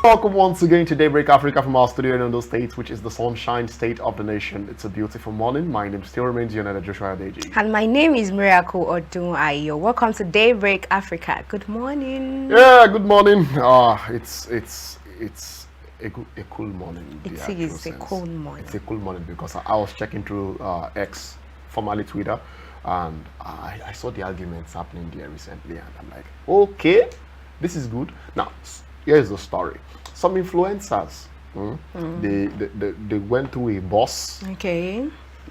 welcome once again to Daybreak Africa from our studio in Ondo State, which is the sunshine state of the nation. It's a beautiful morning. My name still remains Ikhonede Joshua Adeji. And my name is Miracle Odunayo. Welcome to Daybreak Africa. Good morning. Yeah, good morning. It's a cool morning. It is a cool morning. It's a cool morning because I was checking through X, formerly Twitter, and I saw the arguments happening there recently, and I'm like, okay, this is good. Now, here's the story. Some influencers, they went through a bus,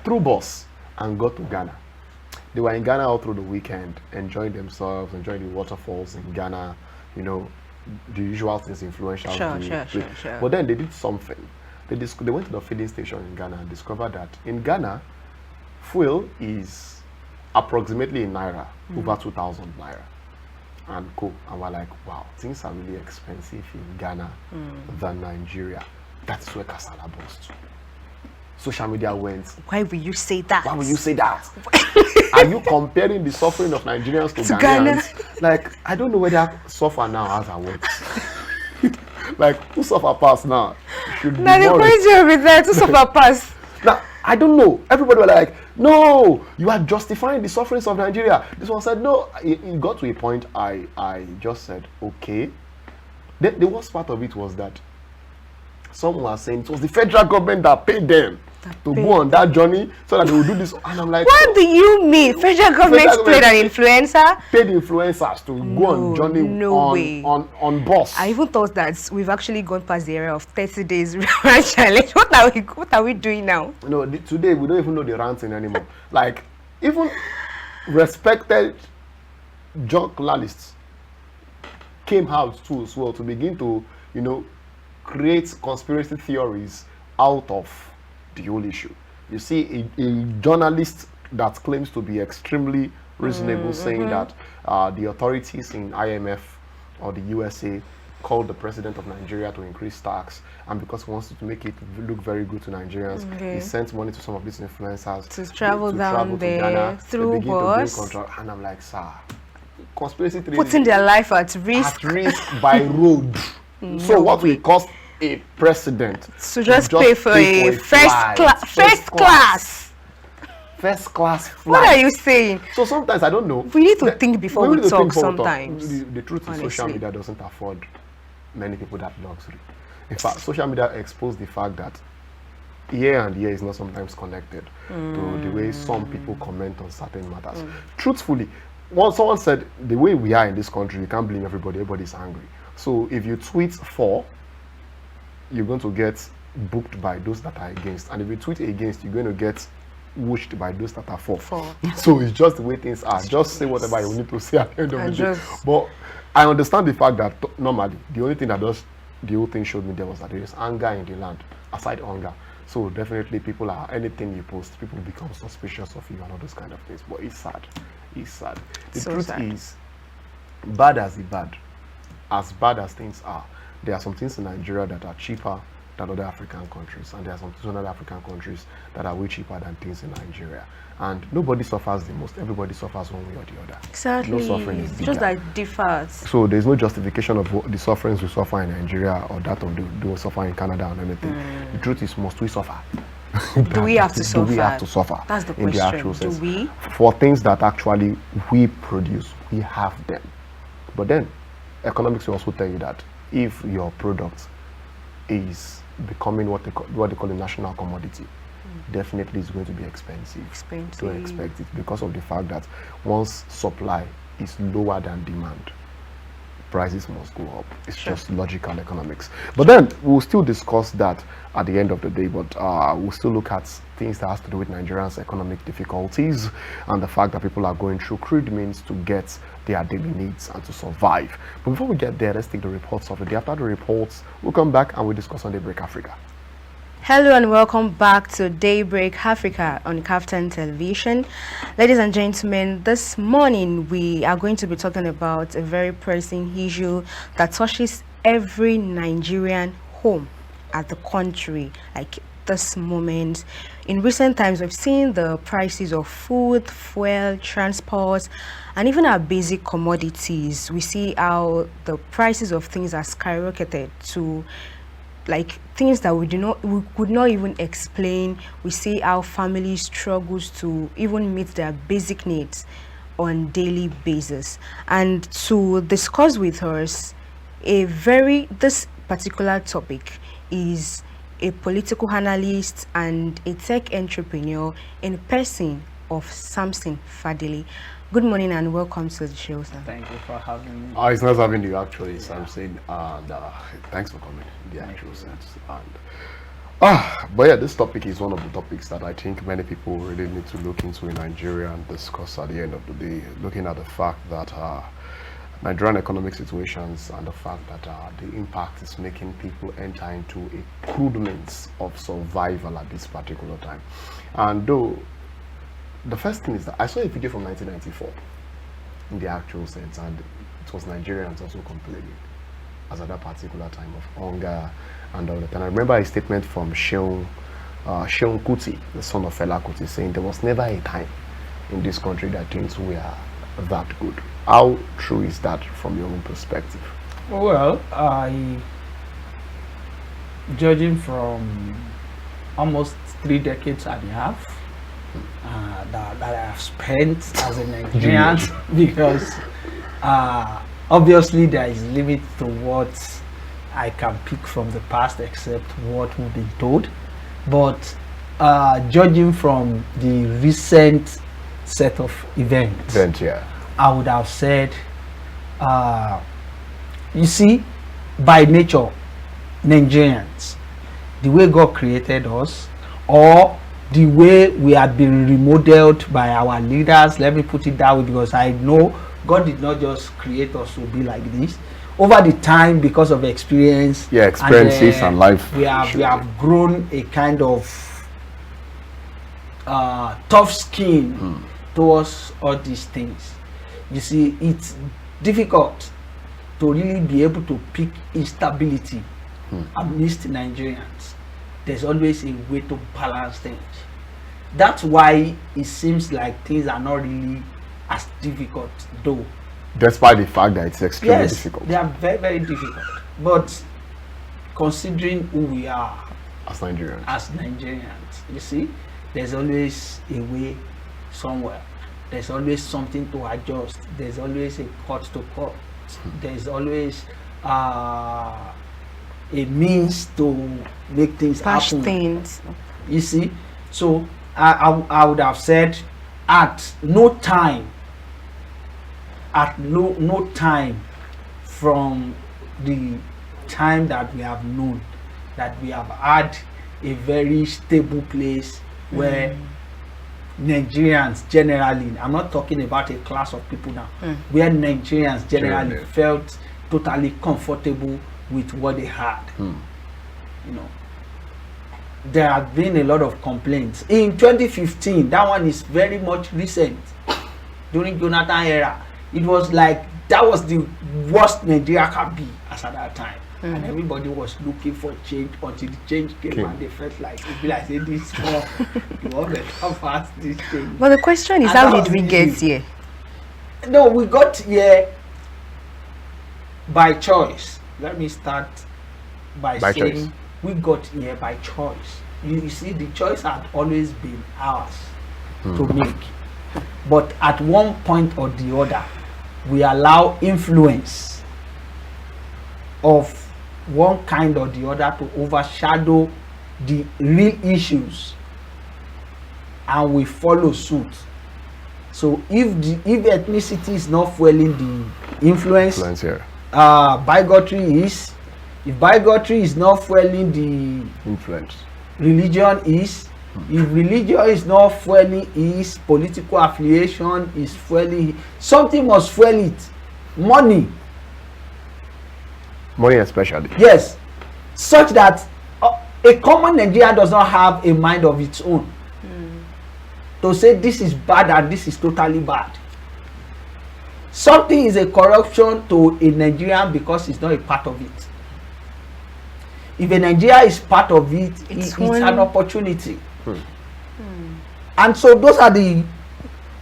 through bus, and got to Ghana. They were in Ghana all through the weekend, enjoying themselves, enjoying the waterfalls in Ghana, you know, the usual things influential. Sure. But then they did something. They went to the filling station in Ghana and discovered that in Ghana, fuel is approximately in Naira, over 2,000 Naira. And cool. And we're like, wow, things are really expensive in Ghana than Nigeria. That's where Kasala burst. Social media went. Why will you say that? Why will you say that? Are you comparing the suffering of Nigerians to Ghanaians? Ghana? Like, I don't know whether suffer now as I works. Like, who suffer past now? Now the question will be there to suffer past. Now, I don't know. Everybody was like, no, you are justifying the sufferings of Nigeria. This one said, no. It got to a point I just said, okay. The worst part of it was that some were saying it was the federal government that paid them to go on that journey so that they will do this. And I'm like, what do you mean? Federal government paid an influencer? Paid influencers to go on journey on bus. I even thought that we've actually gone past the era of 30 days challenge. What are we doing now? No, today we don't even know the ranting anymore. Like, even respected journalists came out too as well to begin to, you know, create conspiracy theories out of the whole issue. You see a journalist that claims to be extremely reasonable saying that the authorities in IMF or the USA called the president of Nigeria to increase tax, and because he wants to make it look very good to Nigerians, he sent money to some of these influencers to travel down there to Ghana, through bus. And I'm like, sir, conspiracy theories putting their life at risk by road. So what will cost a president to just pay for a first class flight? What are you saying? So sometimes I don't know. We need to think before we talk sometimes. The truth is social media doesn't afford many people that luxury. In fact, social media exposed the fact that year and year is not sometimes connected to the way some people comment on certain matters. Truthfully, someone said the way we are in this country, you can't blame everybody. Everybody's angry. So if you tweet for, you're going to get booked by those that are against. And if you tweet against, you're going to get whooshed by those that are for. So it's just the way things are. Just say whatever you need to say at the end of the day. But I understand the fact that normally, the only thing that does the whole thing showed me there was that there is anger in the land, aside hunger. So definitely people are, anything you post, people become suspicious of you and all those kind of things. But it's sad. It's sad. The truth is, bad as bad as things are, there are some things in Nigeria that are cheaper than other African countries, and there are some things in other African countries that are way cheaper than things in Nigeria. And nobody suffers the most. Everybody suffers one way or the other. Exactly. No suffering is bigger. Just that differs. So there's no justification of the sufferings we suffer in Nigeria or that of the suffer in Canada or anything. The truth is, must we suffer? Do we have to suffer? Do we have to suffer? That's the question. In the actual sense. Do we? For things that actually we produce, we have them. But then, economics will also tell you that if your product is becoming what they call a national commodity, definitely it's going to be expensive to expect it, because of the fact that once supply is lower than demand, prices must go up. It's just logical economics. But then we'll still discuss that at the end of the day, but we'll still look at things that has to do with Nigerians' economic difficulties and the fact that people are going through crude means to get their daily needs and to survive. But before we get there, let's take the reports of the day. After the reports, we'll come back and we'll discuss on Daybreak Africa. Hello and welcome back to Daybreak Africa on KAFTAN television. Ladies and gentlemen, this morning we are going to be talking about a very pressing issue that touches every Nigerian home at the country. Like this moment, in recent times, we've seen the prices of food, fuel, transport, and even our basic commodities. We see how the prices of things are skyrocketed to like things that we could not even explain. We see how families struggles to even meet their basic needs on daily basis. And to discuss with us this particular topic is a political analyst and a tech entrepreneur in person of Samson Fadele. Good morning and welcome to the show, sir. Thank you for having me. It's nice having you actually, Samson, and thanks for coming in the actual sense. And but yeah, this topic is one of the topics that I think many people really need to look into in Nigeria and discuss at the end of the day, looking at the fact that Nigerian economic situations and the fact that the impact is making people enter into a crude means of survival at this particular time. And though the first thing is that I saw a video from 1994 in the actual sense, and it was Nigerians also complaining as at that particular time of hunger and all that. And I remember a statement from Sheung Kuti, the son of Fela Kuti, saying there was never a time in this country that things were that good. How true is that from your own perspective? Well, judging from almost 3 decades and a half that I have spent as a Nigerian, because obviously there is limit to what I can pick from the past except what we've been told. But judging from the recent set of events, I would have said, you see, by nature, Nigerians, the way God created us, or the way we have been remodeled by our leaders, let me put it that way, because I know God did not just create us to be like this. Over the time, because of experiences and life, we have grown a kind of tough skin towards all these things. You see, it's difficult to really be able to pick instability amidst Nigerians. There's always a way to balance things. That's why it seems like things are not really as difficult, though. Despite the fact that it's extremely difficult. They are very, very difficult. But considering who we are as Nigerians, you see, there's always a way somewhere. There's always something to adjust. There's always a cut to cut. There's always a means to make things happen. You see, so I would have said at no time from the time that we have known that we have had a very stable place where Nigerians generally, I'm not talking about a class of people now, where Nigerians generally felt totally comfortable with what they had. You know, there have been a lot of complaints. In 2015, that one is very much recent. During Jonathan era, it was like that was the worst Nigeria can be as at that time. And everybody was looking for change until the change came and they felt like it'd be like, say this you want to fast this thing. But the question is, how did we get here? No, we got here by choice. Let me start by saying we got here by choice. You see, the choice had always been ours to make. But at one point or the other, we allow influence of one kind or the other to overshadow the real issues, and we follow suit. So if ethnicity is not fueling the influence bigotry is. If bigotry is not fueling the influence, religion is. If religion is not fueling is, political affiliation is fueling. Something must fuel it. Money. Money especially. Yes. Such that a common Nigerian does not have a mind of its own. To say this is bad and this is totally bad. Something is a corruption to a Nigerian because it's not a part of it. If a Nigeria is part of it, it's an opportunity. And so those are the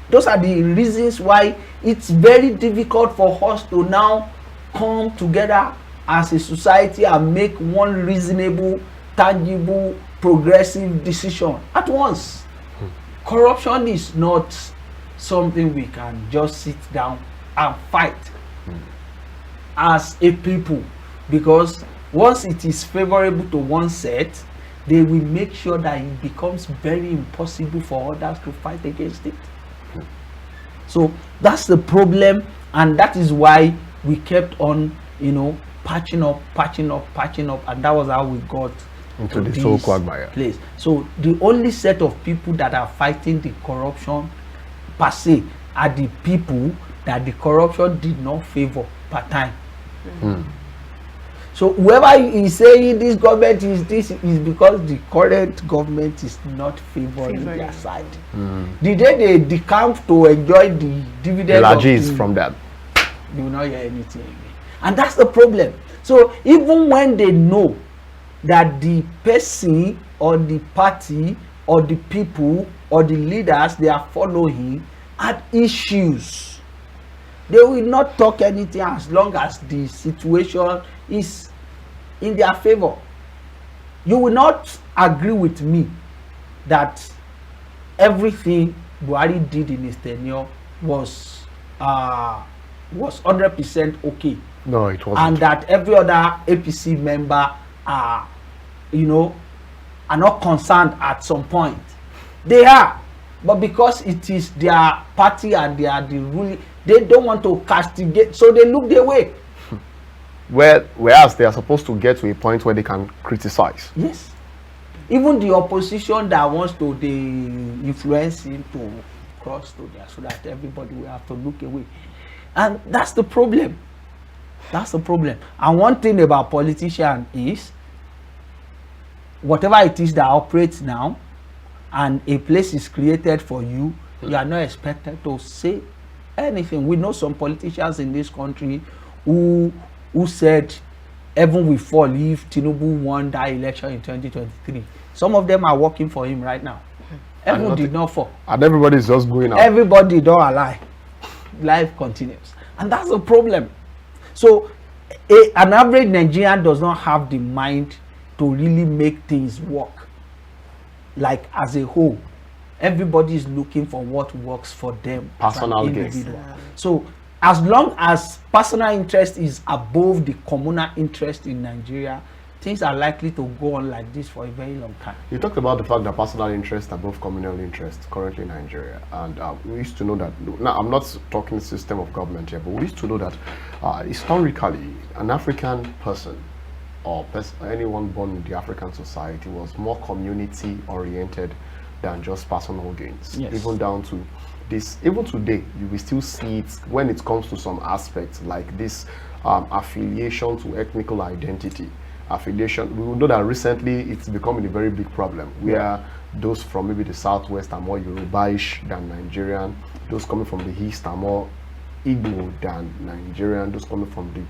reasons why it's very difficult for us to now come together as a society and make one reasonable, tangible, progressive decision at once. Corruption is not something we can just sit down and fight as a people, because once it is favorable to one set, they will make sure that it becomes very impossible for others to fight against it. So that's the problem, and that is why we kept on, patching up, and that was how we got into this whole quagmire place. So the only set of people that are fighting the corruption per se are the people that the corruption did not favor per time. So whoever is saying this government is because the current government is not favoring their side. The day they decamp to enjoy the dividend from that, you will not hear anything again. And that's the problem. So even when they know that the person or the party or the people or the leaders they are following had issues, they will not talk anything as long as the situation is in their favor. You will not agree with me that everything Buhari did in his tenure was 100% okay. No, it wasn't. And that every other APC member are not concerned at some point. They are, but because it is their party and they are the ruling, they don't want to castigate, so they look their way. Whereas they are supposed to get to a point where they can criticize. Yes. Even the opposition that wants to influence him to cross to there, so that everybody will have to look away. And that's the problem. That's the problem. And one thing about politicians is, whatever it is that operates now, and a place is created for you, you are not expected to say anything. We know some politicians in this country who said heaven will fall if Tinubu won that election in 2023. Some of them are working for him right now. Heaven did not fall. And everybody is just going out. Everybody don't lie. Life continues. And that's the problem. So an average Nigerian does not have the mind to really make things work. Like as a whole, everybody is looking for what works for them. Personal gain. So as long as personal interest is above the communal interest in Nigeria, things are likely to go on like this for a very long time. You talked about the fact that personal interest above communal interest currently in Nigeria, and we used to know that. Now, I'm not talking system of government here, but we used to know that historically, an African person or anyone born in the African society was more community oriented than just personal gains. Yes. Even down to this, even today, you will still see it when it comes to some aspects like this affiliation to ethnical identity. Affiliation, we will know that recently it's becoming a very big problem where those from maybe the southwest are more Yorubaish than Nigerian, those coming from the east are more Igbo than Nigerian, those coming from the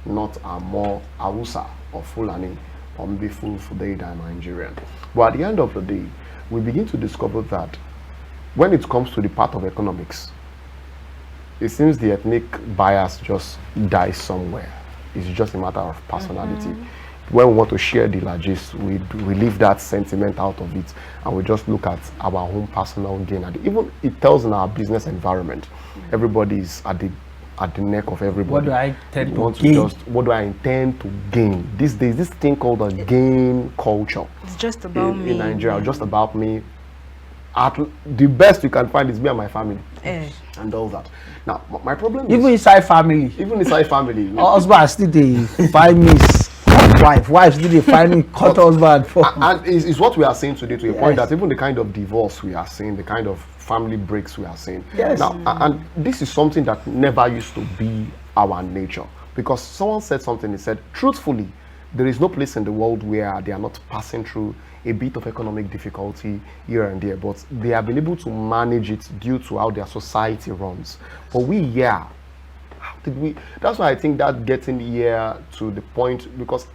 north are more Hausa or Fulani or maybe Fulfulde than Nigerian. But at the end of the day, we begin to discover that when it comes to the part of economics, it seems the ethnic bias just dies somewhere. It's just a matter of personality. When we want to share the largest, we leave that sentiment out of it and we just look at our own personal gain. And even it tells in our business environment, everybody is at the neck of everybody. What do I intend to gain? What do I intend to gain? These days, this thing called a gain culture. It's just about me. In Nigeria, just about me. The best you can find is me and my family. And all that. Now, my problem is... Even inside family. Husband still they find me wives still they find me cut husband for. And it's what we are saying today, to a point that even the kind of divorce we are seeing, the kind of family breaks we are seeing. Yes. Now, and this is something that never used to be our nature. Because someone said something, he said, truthfully, there is no place in the world where they are not passing through a bit of economic difficulty here and there, but they have been able to manage it due to how their society runs. But how did we? That's why I think that getting here to the point, because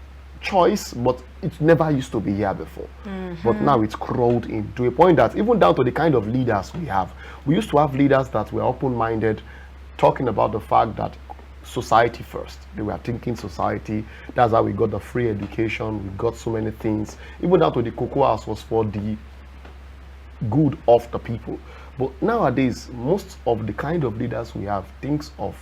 choice, but it never used to be here before. But now it's crawled in to a point that even down to the kind of leaders we have. We used to have leaders that were open-minded, talking about the fact that society first. They were thinking society. That's how we got the free education. We got so many things. Even down to the cocoa house was for the good of the people. But nowadays, most of the kind of leaders we have thinks of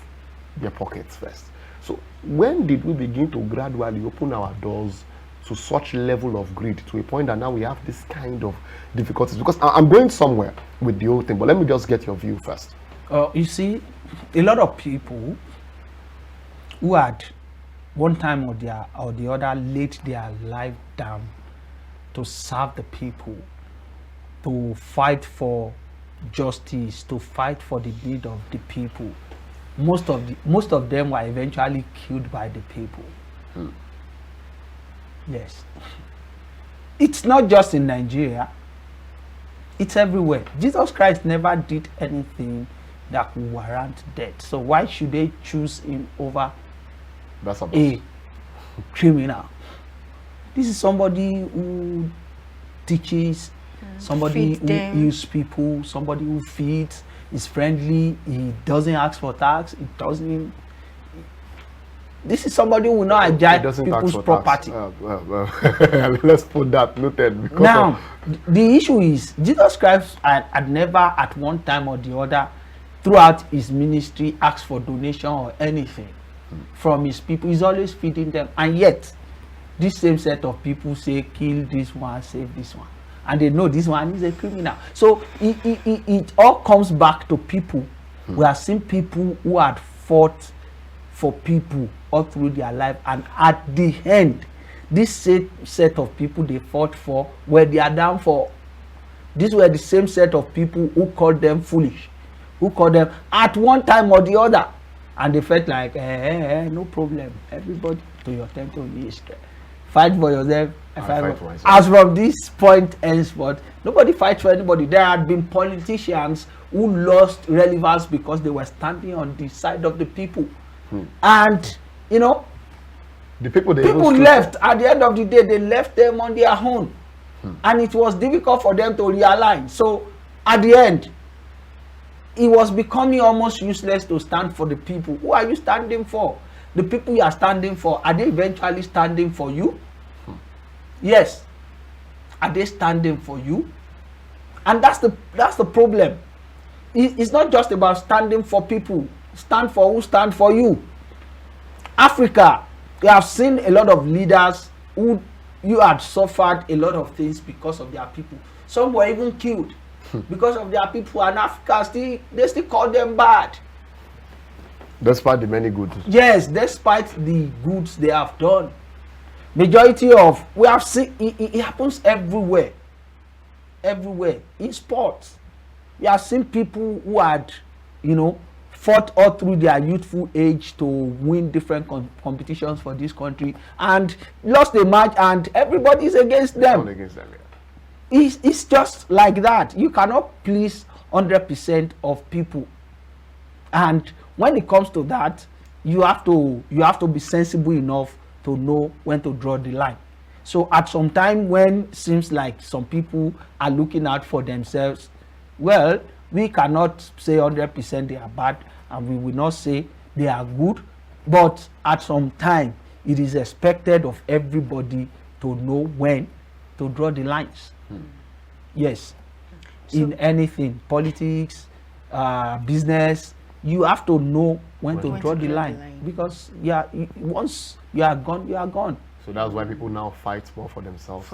their pockets first. So when did we begin to gradually open our doors to such level of greed to a point that now we have this kind of difficulties? Because I'm going somewhere with the whole thing, but let me just get your view first. You see, a lot of people who had one time or the other laid their life down to serve the people, to fight for justice, to fight for the need of the people. Most of them were eventually killed by the people. Yes. It's not just in Nigeria. It's everywhere. Jesus Christ never did anything that would warrant death. So why should they choose him over a criminal? This is somebody who teaches, somebody who heals people, somebody who feeds, is friendly, he doesn't ask for tax, he doesn't. This is somebody who will not hijack people's property. Let's put that noted. Because now, the issue is Jesus Christ had never at one time or the other throughout his ministry asked for donation or anything from his people. He's always feeding them, and yet this same set of people say kill this one, save this one, and they know this one is a criminal. So it all comes back to people. We have seen people who had fought for people all through their life, and at the end, this set of people they fought for were their downfall. These were the same set of people who called them foolish, who called them at one time or the other, and they felt like no problem, everybody to your temple is fight for yourself. Fight for myself. As from this point henceforth, nobody fights for anybody. There had been politicians who lost relevance because they were standing on the side of the people. And you know, the people left at the end of the day. They left them on their own, and it was difficult for them to realign. So at the end, it was becoming almost useless to stand for the people. Who are you standing for? The people you are standing for, are they eventually standing for you? Yes. Are they standing for you? And that's the problem. It's not just about standing for people. Stand for who stand for you. Africa, we have seen a lot of leaders who you had suffered a lot of things because of their people. Some were even killed because of their people, and Africa they still call them bad. Despite the many goods. Yes, despite the goods they have done. Majority of, we have seen it happens everywhere. Everywhere. In sports. We have seen people who had, fought all through their youthful age to win different competitions for this country and lost a match, and everybody is against them. It's just like that. You cannot please 100% of people, and when it comes to that, you have to be sensible enough to know when to draw the line. So at some time when it seems like some people are looking out for themselves, well, we cannot say 100% they are bad, and we will not say they are good, but at some time it is expected of everybody to know when to draw the lines. Yes. So, in anything, politics, business, you have to know when to draw the line, because once you are gone, you are gone. So that's why people now fight more for themselves.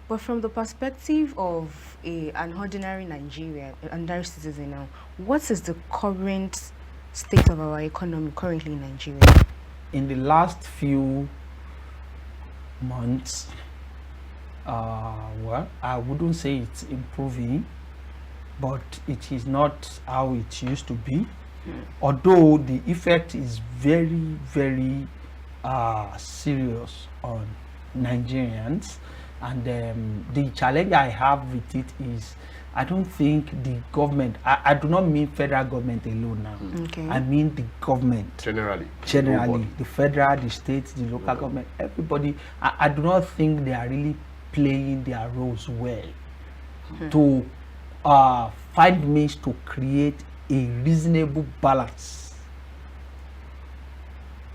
But from the perspective of an ordinary Nigerian, an ordinary citizen now, what is the current state of our economy currently in Nigeria? In the last few months, well, I wouldn't say it's improving, but it is not how it used to be. Although the effect is very, very serious on Nigerians, and the challenge I have with it is I don't think the government, I do not mean federal government alone now. Okay. I mean the government. Generally, The federal, the state, the local government, everybody. I do not think they are really playing their roles well to find means to create a reasonable balance.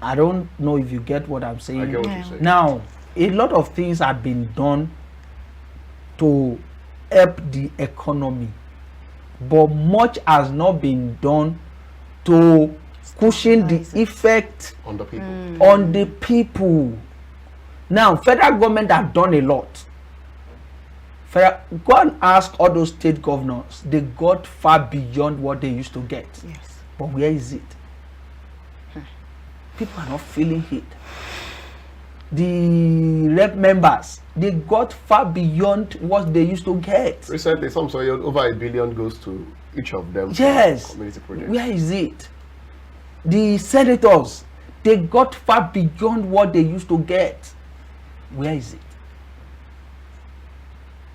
I don't know if you get what I'm saying. I get what you're saying. Now, a lot of things have been done to help the economy, but much has not been done to cushion the effect on the people. on the people. Now, federal government have done a lot. Go and ask all those state governors. They got far beyond what they used to get. Yes. But where is it? People are not feeling it. The rep members, they got far beyond what they used to get. Recently, some say over $1 billion goes to each of them. Yes. For community projects. Where is it? The senators, they got far beyond what they used to get. Where is it?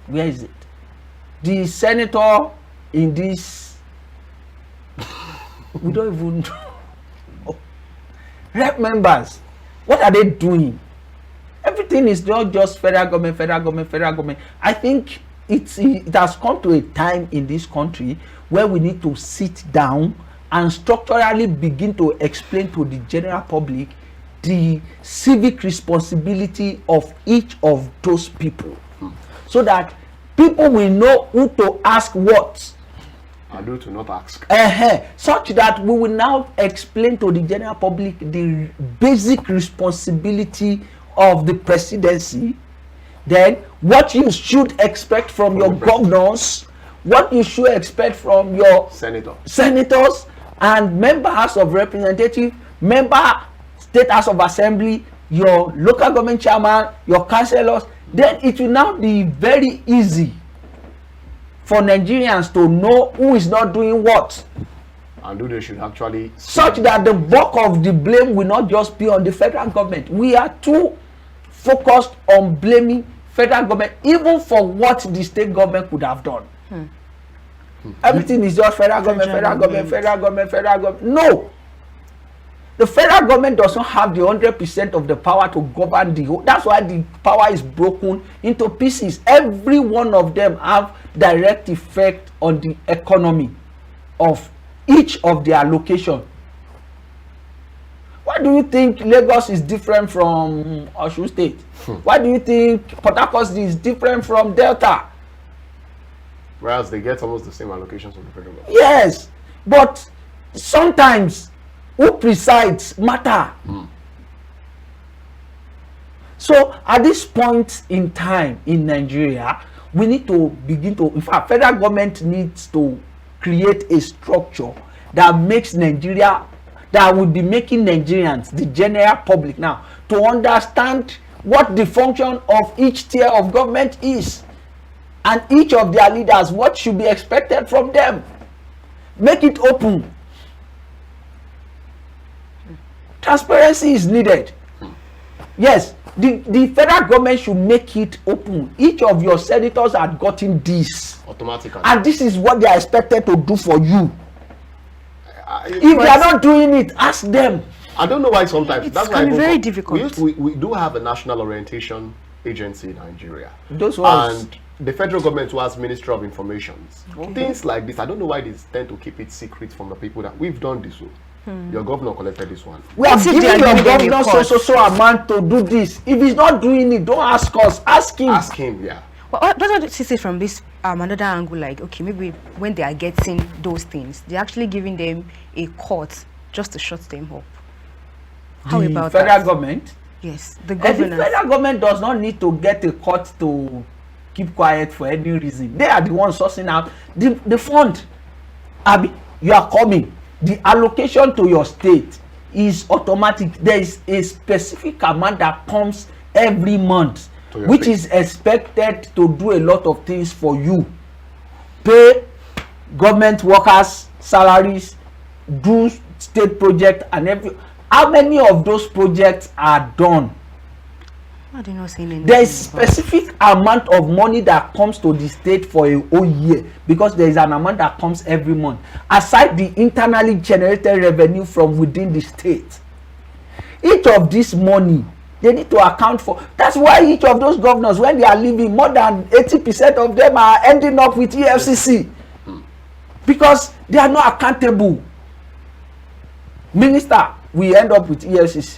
Where is it? The senator in this, we don't even know. Rep members, what are they doing? Everything is not just federal government. I think it has come to a time in this country where we need to sit down and structurally begin to explain to the general public the civic responsibility of each of those people, so that people will know who to ask what. I do to not ask. Such that we will now explain to the general public the basic responsibility of the presidency, then what you should expect from your governors, what you should expect from your senators and member House of Representatives, member State House of Assembly, your local government chairman, your councillors. Then it will now be very easy for Nigerians to know who is not doing what. And who they should actually... Such that the bulk of the blame will not just be on the federal government. We are too focused on blaming federal government, even for what the state government could have done. Everything is just federal government. No! The federal government does not have the 100% of the power to govern the whole. That's why the power is broken into pieces. Every one of them have direct effect on the economy of each of their location. Why do you think Lagos is different from Osun State? Why do you think Port Harcourt is different from Delta? Whereas they get almost the same allocations from the federal government. Yes, but sometimes who presides matter. So at this point in time in Nigeria, we need to begin to, in fact, federal government needs to create a structure that makes Nigeria, that will be making Nigerians, the general public now, to understand what the function of each tier of government is, and each of their leaders, what should be expected from them. Make it open. Transparency is needed. Yes, the federal government should make it open. Each of your senators had gotten this automatically, and this is what they are expected to do for you. If they are not doing it, ask them. I don't know why sometimes. It's that's why very difficult. We do have a national orientation agency in Nigeria. Those ones. And the federal government who has Ministry of Information. Things like this, I don't know why they tend to keep it secret from the people that we've done this. Your governor collected this one. We have given your governor so amount to do this. If he's not doing it, don't ask us. Ask him. Ask him, yeah. Well, that's what she says from this another angle. Like, okay, maybe when they are getting those things, they're actually giving them a court just to shut them up. How about federal that? Government? Yes, the And governance. the federal government does not need to get a court to keep quiet for any reason. They are the ones sourcing out the fund. Abi, you are coming. The allocation to your state is automatic. There is a specific amount that comes every month, which is expected to do a lot of things for you. Pay government workers salaries, do state project and every. How many of those projects are done? Why are they not saying anything? There is specific amount of money that comes to the state for a whole year, because there is an amount that comes every month aside the internally generated revenue from within the state. Each of this money they need to account for. That's why each of those governors, when they are leaving, more than 80% of them are ending up with EFCC, because they are not accountable. Minister, we end up with EFCC.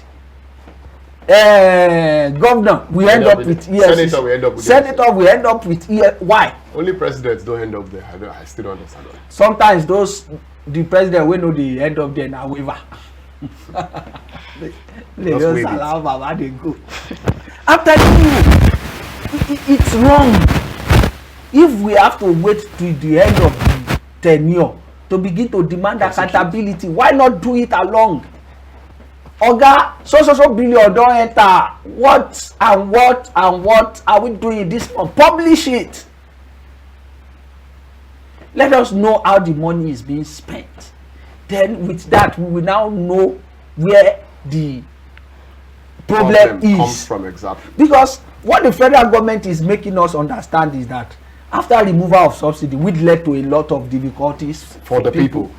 Governor, we end up with EFCC. Senator, we end up with Senator, we end up with EFCC. Why? Only presidents don't end up there. I still don't understand that. Sometimes the president will know the end up there now waiver. They just allow Baba they go. I'm telling you, it's wrong. If we have to wait to the end of the tenure to begin to demand accountability, why not do it along? Oga, so billion don't enter. What are we doing this for? Publish it. Let us know how the money is being spent. Then with that, we will now know where the problem comes from exactly. Because what the federal government is making us understand is that after removal of subsidy, which led to a lot of difficulties for the people,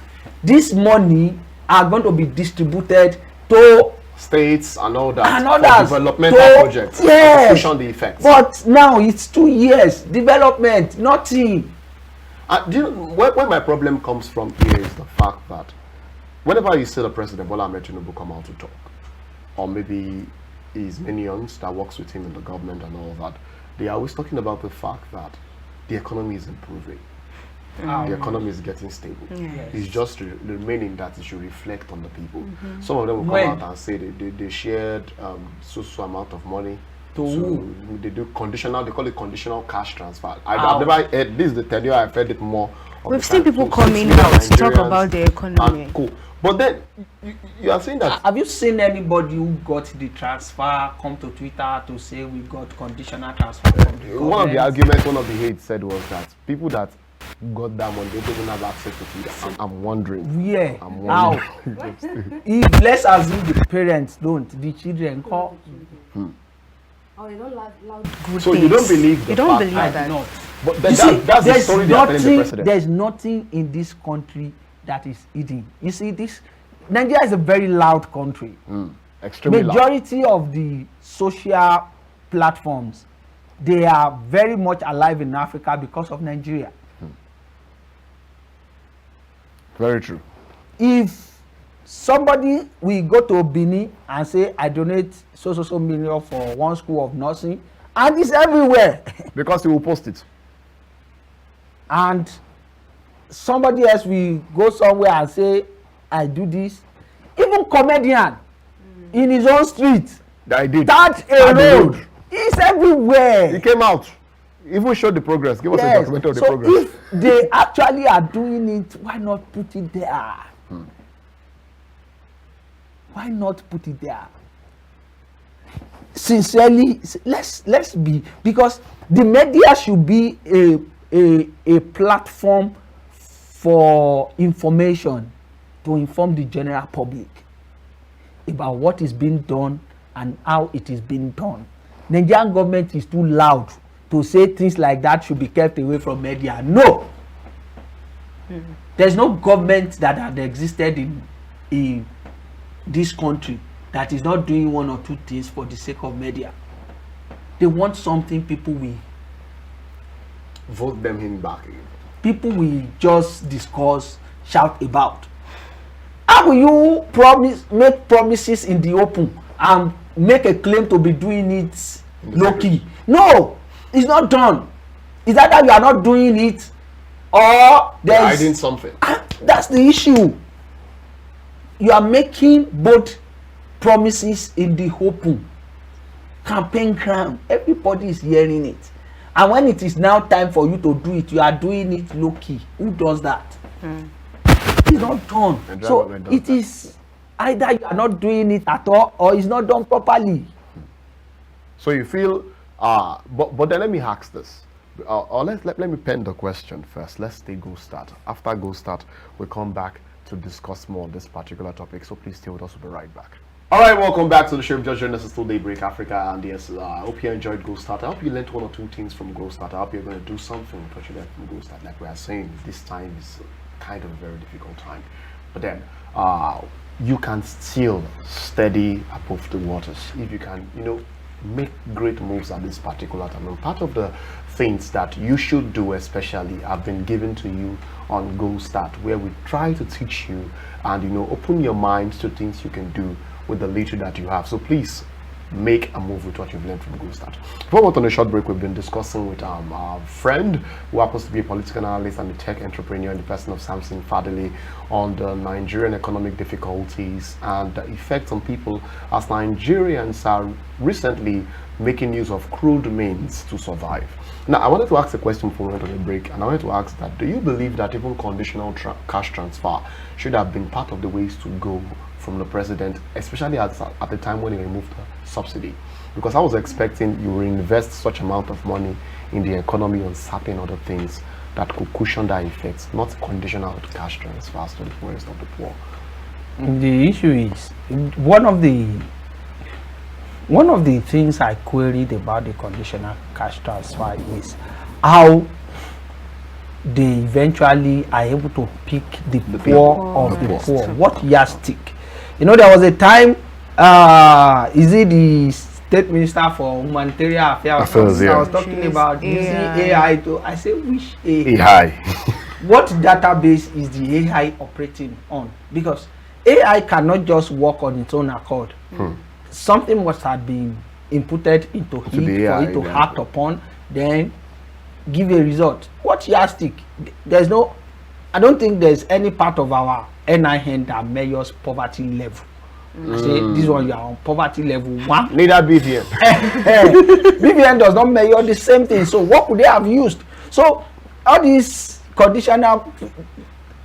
this money are going to be distributed to states and all that, and others, for developmental projects, yes, to cushion the effects. But now it's 2 years development, nothing. Do you know, where my problem comes from here is the fact that whenever you see the president Bola Ahmed Tinubu come out to talk, or maybe his minions that works with him in the government and all that, they are always talking about the fact that the economy is improving. The economy is getting stable. Yes. It's just remaining that it should reflect on the people. Some of them will come out and say they shared so amount of money. To they do conditional, they call it conditional cash transfer. I've never heard this, the tenure I've heard it more. We've seen people coming out to talk about the economy. Cool. But then you are saying that. Have you seen anybody who got the transfer come to Twitter to say we got conditional transfer from the government? One of the arguments, one of the hates said was that people that got that money, they don't even have access to Twitter. I'm wondering. Yeah. I'm How? wondering. If let's assume the parents don't, the children call. Oh, they don't allow good So things. you don't believe the You don't fact believe that- that. Not. But then You see, that's the story they are telling the president. there's nothing in this country that is hidden. You see, Nigeria is a very loud country. Extremely loud. Majority of the social platforms, they are very much alive in Africa because of Nigeria. Very true. If somebody will go to Benin and say, I donate so million for one school of nursing, and it's everywhere. Because he will post it. And somebody else will go somewhere and say, I do this. Even comedian in his own street, I did. that At the road, road. it's everywhere. He came out. Even showed the progress. Give us a document of the so progress. if they actually are doing it, why not put it there? Why not put it there? Sincerely, let's be, because the media should be a platform for information, to inform the general public about what is being done and how it is being done. Nigerian government is too loud to say things like that should be kept away from media. No. There's no government that had existed in this country that is not doing one or two things for the sake of media. They want something, people will Vote them in back. people will just discuss, shout about. How will you make promises in the open and make a claim to be doing it low key? No, it's not done. Is that you are not doing it, or there's Hiding something. That's the issue. You are making both promises in the open. Campaign ground, everybody is hearing it, and when it is now time for you to do it, you are doing it low key. Who does that? It's not done. So it is either you are not doing it at all, or it's not done properly. So you feel, but then let me ask this. Or let me pen the question first. Let's stay Go Start. After Go Start, we'll come back to discuss more on this particular topic. So please stay with us. We'll be right back. All right, welcome back to the show. Just joined us, it's still Daybreak Africa, and yes, I hope you enjoyed Go Start. I hope you learned one or two things from Go Start. I hope you're going to do something what you learned from Go Start. Like we are saying, this time is kind of a very difficult time, but then you can still steady above the waters if you can, make great moves at this particular time. And part of the things that you should do, especially, have been given to you on Go Start, where we try to teach you and open your mind to things you can do with the little that you have. So please make a move with what you've learned from Go Start. Before we went on a short break, we've been discussing with our friend who happens to be a political analyst and a tech entrepreneur in the person of Samson Fadele on the Nigerian economic difficulties and the effects on people as Nigerians are recently making use of crude means to survive. Now, I wanted to ask a question before we went on a break, and I wanted to ask that, do you believe that even conditional cash transfer should have been part of the ways to go from the president, especially at the time when he removed the subsidy? Because I was expecting you will invest such amount of money in the economy on certain other things that could cushion that effect, not conditional cash transfers to the poorest of the poor. The issue is one of the things I queried about the conditional cash transfer is how they eventually are able to pick the poor of the poor. What yardstick? There was a time, is it the State Minister for Humanitarian Affairs? I was talking about using AI to, I say, which AI? What database is the AI operating on? Because AI cannot just work on its own accord. Something must have been inputted into it for it to act upon, then give a result. What yardstick? I don't think there's any part of our NIN that measures poverty level. I say this one you are on poverty level 1. Neither BVN. BVN does not measure the same thing. So what could they have used? So all these conditional,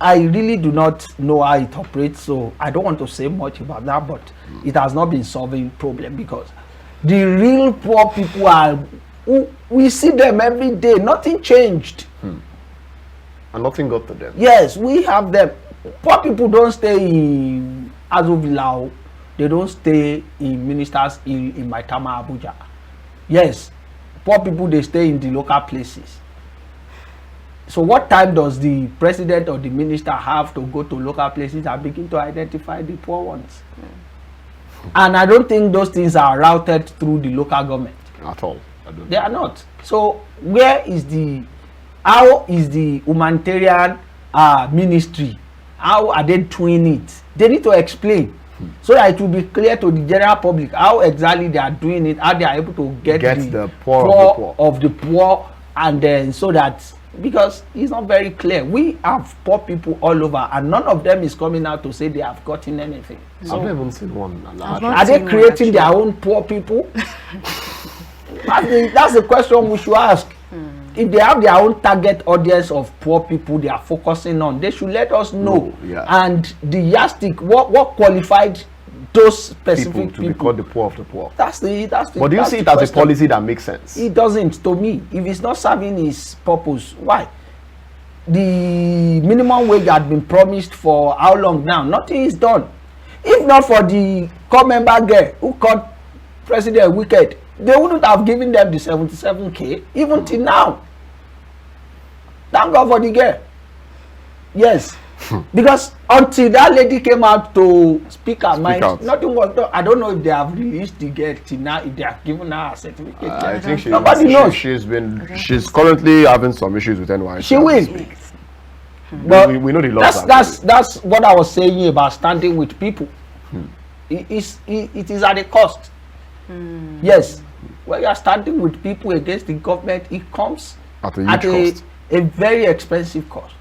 I really do not know how it operates. So I don't want to say much about that, but it has not been solving problem, because the real poor people are, we see them every day. Nothing changed. And nothing got to them. Yes, we have them. Poor people don't stay in Azovilao. They don't stay in Ministers in Maitama, Abuja. Yes, poor people, they stay in the local places. So what time does the president or the minister have to go to local places and begin to identify the poor ones? And I don't think those things are routed through the local government. At all. They are not. So how is the humanitarian ministry, how are they doing it? They need to explain so that it will be clear to the general public how exactly they are doing it, how they are able to get the poor of the poor, and then so that, because it's not very clear. We have poor people all over, and none of them is coming out to say they have gotten anything. So, I've never even seen one. Are they creating their own poor people? That's the question we should ask. If they have their own target audience of poor people they are focusing on, they should let us know. And the yardstick, what qualified those specific people to be called the poor of the poor. That's the. But do you see it as a policy that makes sense? It doesn't, to me. If it's not serving its purpose, why? The minimum wage had been promised for how long now? Nothing is done. If not for the core member girl who called President wicked, they wouldn't have given them the 77K even till now. Thank God for the girl. Yes. Because until that lady came out to speak her mind, nothing was done. I don't know if they have released the girl till now, if they have given her a certificate. I think nobody knows. She's currently having some issues with NYC. She will. But we know the laws. That's what I was saying about standing with people. It is at a cost. Yes. When you are standing with people against the government, it comes at a very expensive cost.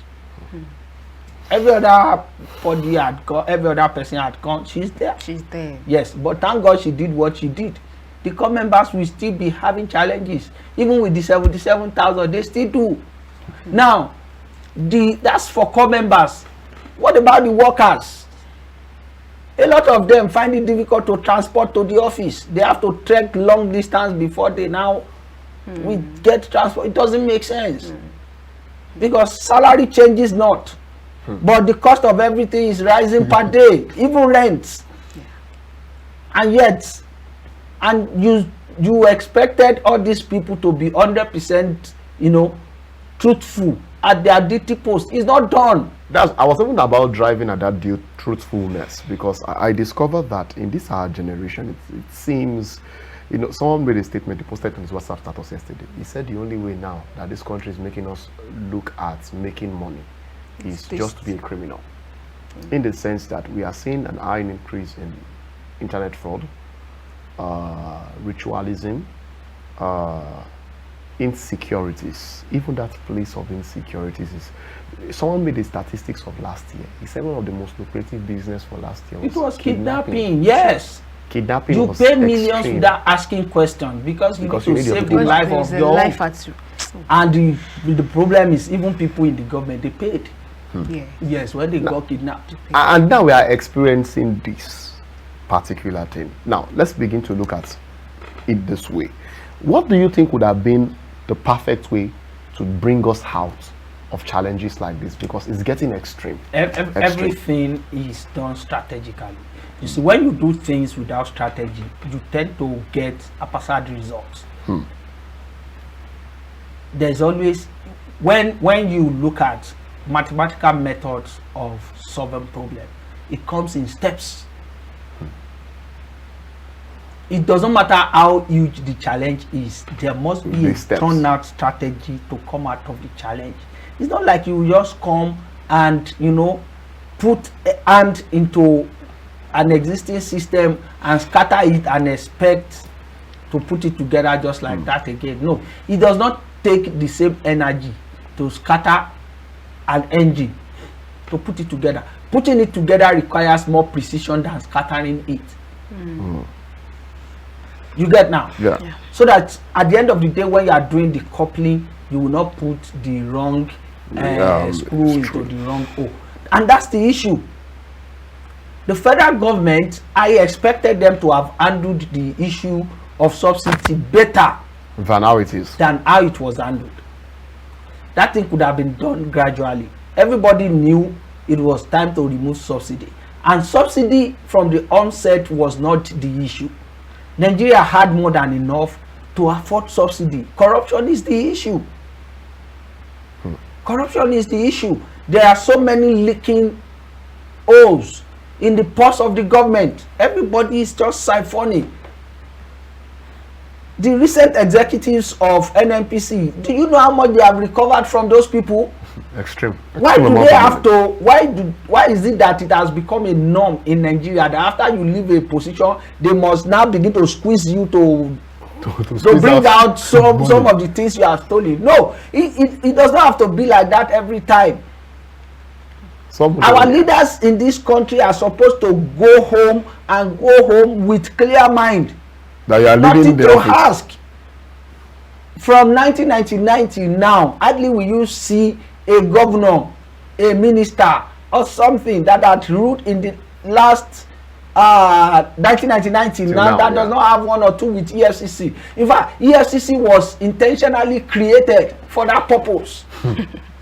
Every other body had gone, every other person had gone, she's there. She's there. Yes, but thank God she did what she did. The core members will still be having challenges. Even with the 77,000, they still do. Now, that's for core members. What about the workers? A lot of them find it difficult to transport to the office. They have to trek long distance before they now we get transport. It doesn't make sense. Because salary changes not. But the cost of everything is rising per day, even rents. and yet, and you expected all these people to be 100%, you know, truthful at their duty post. It's not done. I was even about driving at that due truthfulness, because I discovered that in this our generation, it seems, you know, someone made a statement, he posted on his WhatsApp status yesterday. He said the only way now that this country is making us look at making money is just to be a criminal. In the sense that we are seeing an high increase in internet fraud, ritualism, insecurities. Even that place of insecurities is, someone made the statistics of last year. He said one of the most lucrative business for last year was kidnapping. Yes, kidnapping. You was pay millions extreme. Without asking questions, because you need to save the life of your own. And the problem is, even people in the government, they paid. Yes, when they got kidnapped. And now we are experiencing this particular thing. Now let's begin to look at it this way. What do you think would have been the perfect way to bring us out of challenges like this? Because it's getting extreme. Everything is done strategically. You see, when you do things without strategy, you tend to get haphazard results. There's always, when you look at mathematical methods of solving problem, it comes in steps. It doesn't matter how huge the challenge is, there must be a turn-out strategy to come out of the challenge. It's not like you just come and, you know, put a hand into an existing system and scatter it and expect to put it together just like that again. No, it does not take the same energy to scatter an engine to put it together. Putting it together requires more precision than scattering it. You get now? Yeah. So that at the end of the day, when you are doing the coupling, you will not put the wrong screw into the wrong hole. And that's the issue. The federal government, I expected them to have handled the issue of subsidy better than how it is. Than how it was handled. That thing could have been done gradually. Everybody knew it was time to remove subsidy. And subsidy from the onset was not the issue. Nigeria had more than enough to afford subsidy. Corruption is the issue. Corruption is the issue. There are so many leaking holes in the purse of the government. Everybody is just siphoning. The recent executives of NNPC, do you know how much they have recovered from those people? Extreme. Why do they have to? Why is it that it has become a norm in Nigeria that after you leave a position, they must now begin to squeeze you to bring out some of the things you have stolen? No, it does not have to be like that every time. Our leaders in this country are supposed to go home with clear mind. That you are nothing to ask. From 1999 till now, hardly will you see a governor, a minister, or something that had ruled in the last 1999 till now that does not have one or two with EFCC. In fact, EFCC was intentionally created for that purpose.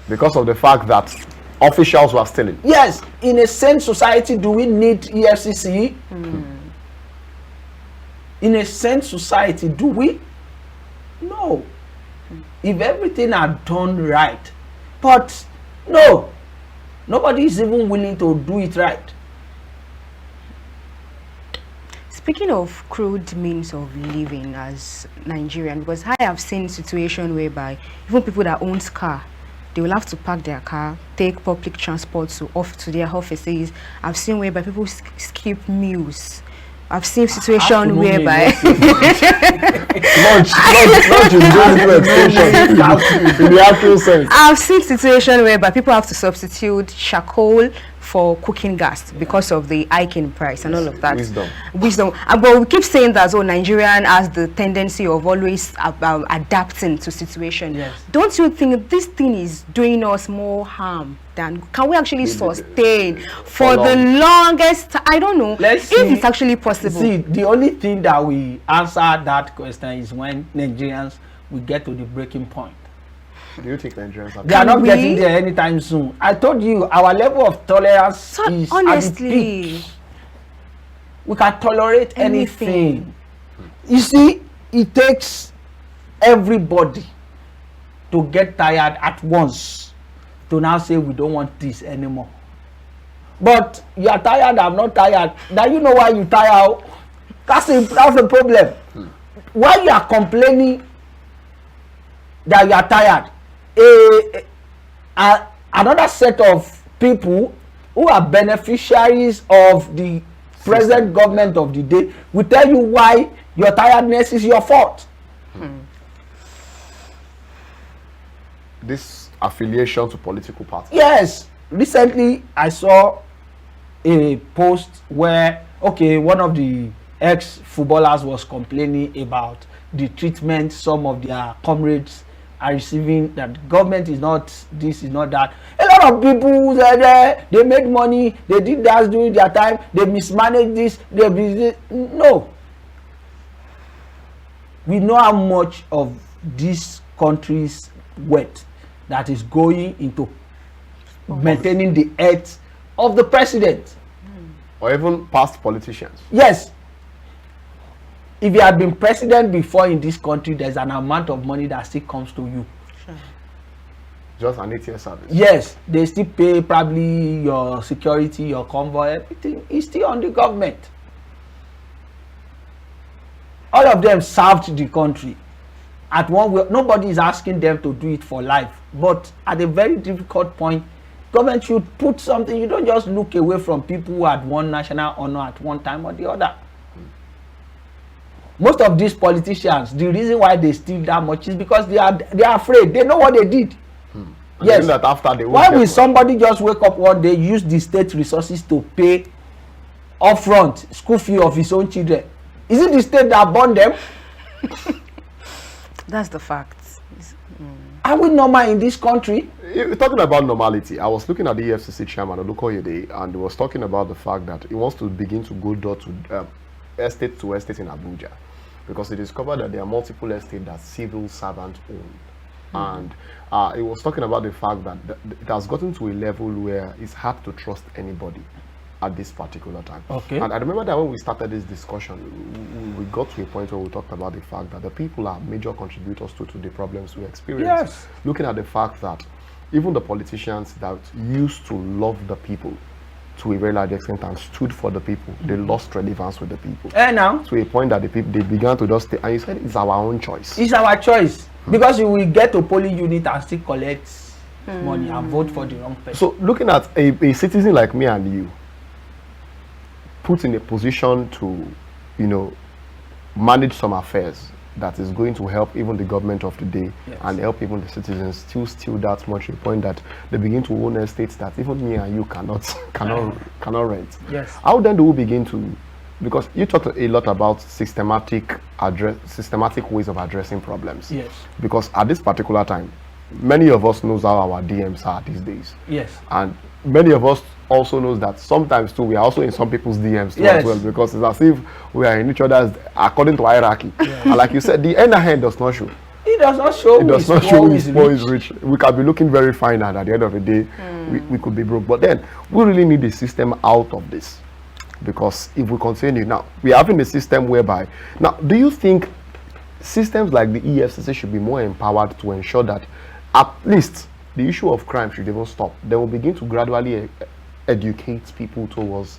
Because of the fact that officials were stealing. Yes, in a sane society, do we need EFCC? In a sane society, do we? No. If everything are done right, but no, nobody is even willing to do it right. Speaking of crude means of living as Nigerian, because I have seen situation whereby even people that own car, they will have to park their car, take public transport to their offices. I've seen whereby people skip meals. I've seen situation whereby I've seen situation whereby people have to substitute charcoal for cooking gas because of the hike in price and all of that. Wisdom. But we keep saying that Nigerian has the tendency of always adapting to situation. Yes. Don't you think this thing is doing us more harm than can we actually sustain for the longest? I don't know if it's actually possible. See, the only thing that we answer that question is when Nigerians will get to the breaking point. Do you think Nigerians are not getting there anytime soon? I told you our level of tolerance is honestly at the peak. we can tolerate anything. You see, it takes everybody to get tired at once to now say we don't want this anymore. But you are tired, I'm not tired. Now you know why you tire. That's the problem. Why you are complaining that you are tired? Another set of people who are beneficiaries of the present government of the day will tell you why your tiredness is your fault. This affiliation to political parties. Yes. Recently, I saw a post where, okay, one of the ex-footballers was complaining about the treatment some of their comrades are receiving, that the government is not this, is not that. A lot of people said they made money, they did that during their time, they mismanaged this, no. We know how much of this country's wealth that is going into maintaining the health of the president. Or even past politicians. Yes. If you had been president before in this country, there's an amount of money that still comes to you. Sure. Just an 8-year service. Yes, they still pay probably your security, your convoy, everything is still on the government. All of them served the country. At one way, nobody is asking them to do it for life. But at a very difficult point, government should put something. You don't just look away from people who had won national honor at one time or the other. Most of these politicians, the reason why they steal that much is because they are afraid. They know what they did. Yes. That after they why will somebody just wake up one day, use the state resources to pay upfront school fee of his own children? Is it the state that born them? That's the fact. Are we normal in this country? You're talking about normality. I was looking at the EFCC chairman, Odunayo, and he was talking about the fact that he wants to begin to go door to estate in Abuja, because he discovered that there are multiple estates that civil servants own. And he was talking about the fact that it has gotten to a level where it's hard to trust anybody at this particular time. Okay. And I remember that when we started this discussion, we got to a point where we talked about the fact that the people are major contributors to the problems we experience. Yes. Looking at the fact that even the politicians that used to love the people to a very large extent and stood for the people, they lost relevance with the people. Now, To a point that the people, they began to just stay, and you said it's our own choice. it's our choice. Because you will get to polling unit and still collect money and vote for the wrong person. So looking at a citizen like me and you, put in a position to, manage some affairs that is going to help even the government of the day, Yes. and help even the citizens still steal that much to the point that they begin to own estates that even me and you cannot rent. Yes. How then do we begin to, because you talked a lot about systematic ways of addressing problems. Yes. Because at this particular time, many of us knows how our DMs are these days. Yes. And many of us also knows that sometimes too we are also in some people's DMs too Yes. as well, because it's as if we are in each other's according to hierarchy. And like you said, the inner hand does not show. It does not show It does not show who is rich. We can be looking very fine, and at the end of the day, we could be broke. But then we really need the system out of this, because if we continue now, we are having a system whereby now, do you think systems like the EFCC should be more empowered to ensure that at least the issue of crime should even stop? They will begin to gradually educate people towards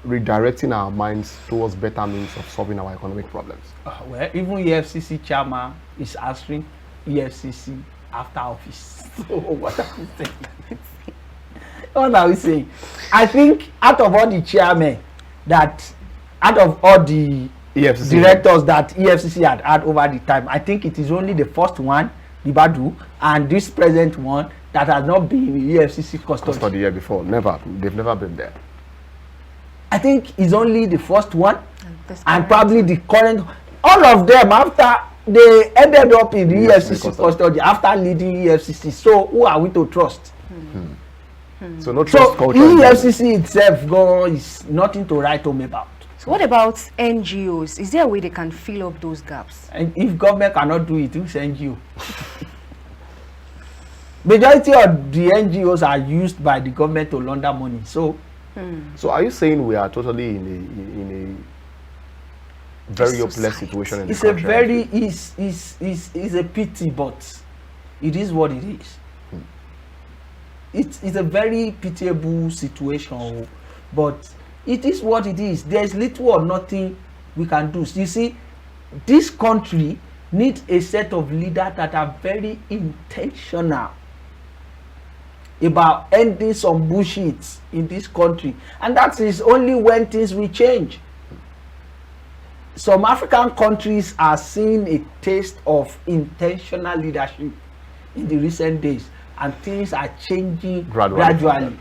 redirecting our minds towards better means of solving our economic problems. Well, even EFCC chairman is answering EFCC after office. So what are we saying? What are we saying? I think out of all the chairmen out of all the EFCC directors that EFCC had over the time, I think it is only the first one, Ibadu, and this present one that has not been in EFCC custody. For the year before, they've never been there. I think it's only the first one, This and current probably the current. All of them, after they ended up in the EFCC custody after leading EFCC. So who are we to trust? So no trust So culture. EFCC itself is nothing to write home about. So what about NGOs? Is there a way they can fill up those gaps? And if government cannot do it, who's NGO? Majority of the NGOs are used by the government to launder money. So So are you saying we are totally in a very hopeless situation in the It's a country? very is a pity, but it is what it is. It's a very pitiable situation, but it is what it is. There's little or nothing we can do. You see, this country needs a set of leaders that are very intentional about ending some bullshit in this country, and that is only when things will change. Some African countries are seeing a taste of intentional leadership in the recent days, and things are changing gradually.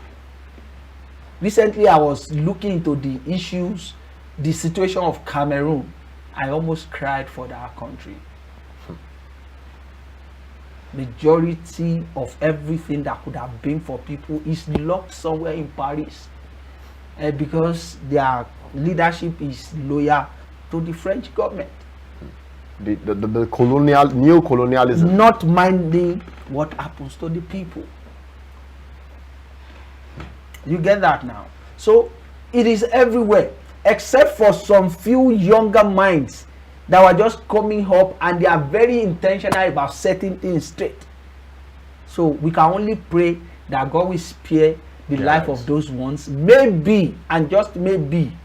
Recently, I was looking into the issues, the situation of Cameroon. I almost cried for that country. Majority of everything that could have been for people is locked somewhere in Paris, because their leadership is loyal to the French government. The colonial, neo-colonialism. Not minding what happens to the people. You get that now? So it is everywhere, except for some few younger minds that were just coming up, and they are very intentional about setting things straight. So we can only pray that God will spare the life of those ones. Maybe, and just maybe,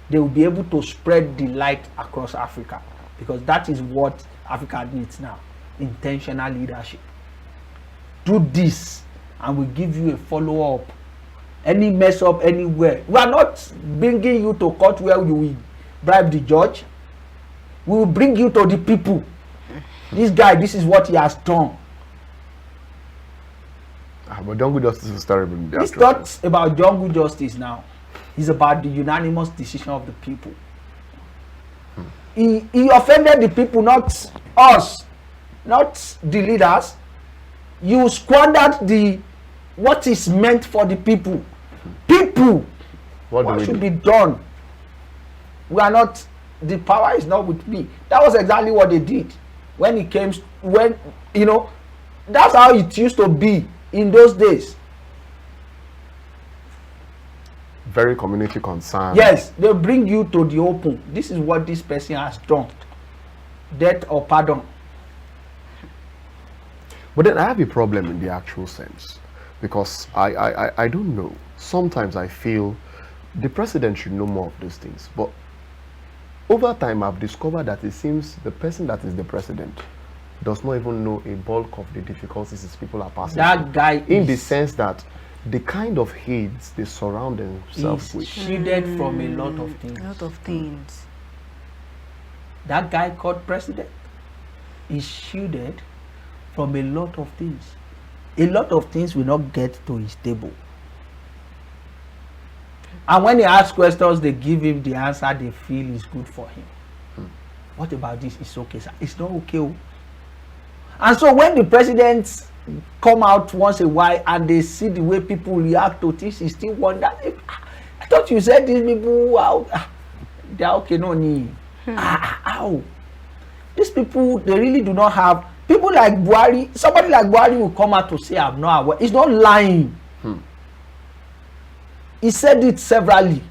they will be able to spread the light across Africa, because that is what Africa needs now: intentional leadership. Do this and we'll give you a follow-up. Any mess up anywhere, we are not bringing you to court where you will bribe the judge. We will bring you to the people. This guy, this is what he has done. But jungle justice is terrible. It's not about jungle justice now. It's about the unanimous decision of the people. He offended the people, not us, not the leaders. You squandered the what is meant for the people. People, what should be done? We are not. The power is not with me. That was exactly what they did when it came. When that's how it used to be in those days. Very community concern. Yes, they bring you to the open. This is what this person has done. Death or pardon. But then I have a problem in the actual sense, because I don't know. Sometimes I feel the president should know more of these things. But over time, I've discovered that it seems the person that is the president does not even know a bulk of the difficulties his people are passing. That guy, in the sense that the kind of hates they surround themselves with, shielded from a lot of things. A lot of things. That guy called president is shielded from a lot of things. A lot of things will not get to his table. And when he asks questions, they give him the answer they feel is good for him. What about this? It's okay, sir. It's not okay. And so when the presidents come out once a while and they see the way people react to things, he still wonder, I thought you said these people they are okay, no need. How? These people, they really do not have. People like Buhari, somebody like Buhari will come out to say, I'm not aware. He's not lying. He said it severally.